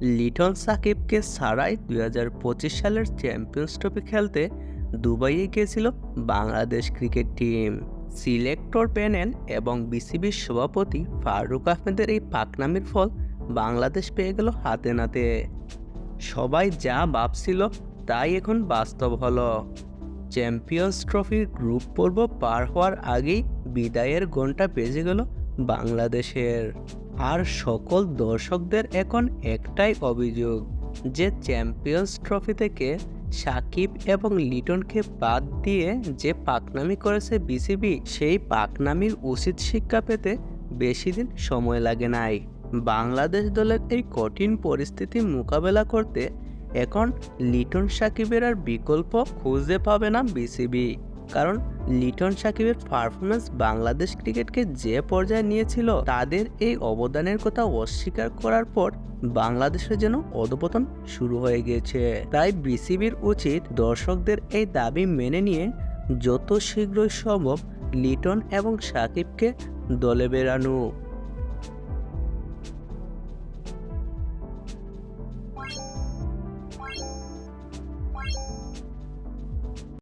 লিটন সাকিবকে ছাড়াই ২০২৫ সালের চ্যাম্পিয়ন্স ট্রফি খেলতে দুবাইয়ে গিয়েছিল Bangladesh cricket team. Selector panel এবং বিসিবির সভাপতি ফারুক আহমেদের এই পাকনামির ফল বাংলাদেশ পেয়ে গেল হাতে নাতে। সবাই যা ভাবছিল তাই এখন বাস্তব হলো। চ্যাম্পিয়ন্স ট্রফির গ্রুপ পর্ব পার হওয়ার আগেই বিদায়ের ঘণ্টা বেজে গেল বাংলাদেশের। আর সকল দর্শকদের এখন একটাই অভিযোগ যে চ্যাম্পিয়ন্স ট্রফি থেকে সাকিব এবং লিটনকে বাদ দিয়ে যে পাকনামি করেছে বিসিবি, সেই পাকনামির উচিত শিক্ষা পেতে বেশি দিন সময় লাগে নাই। বাংলাদেশ দলের এই কঠিন পরিস্থিতি মোকাবেলা করতে এখন লিটন সাকিবের আর বিকল্প খুঁজে পাবে না বিসিবি। কারণ লিটন সাকিবের পারফরমেন্স বাংলাদেশ ক্রিকেটকে যে পর্যায়ে নিয়েছিল, তাদের এই অবদানের কথা অস্বীকার করার পর বাংলাদেশে যেন অধপতন শুরু হয়ে গিয়েছে। তাই বিসিবির উচিত দর্শকদের এই দাবি মেনে নিয়ে যত শীঘ্রই সম্ভব লিটন এবং সাকিবকে দলে বেরানো।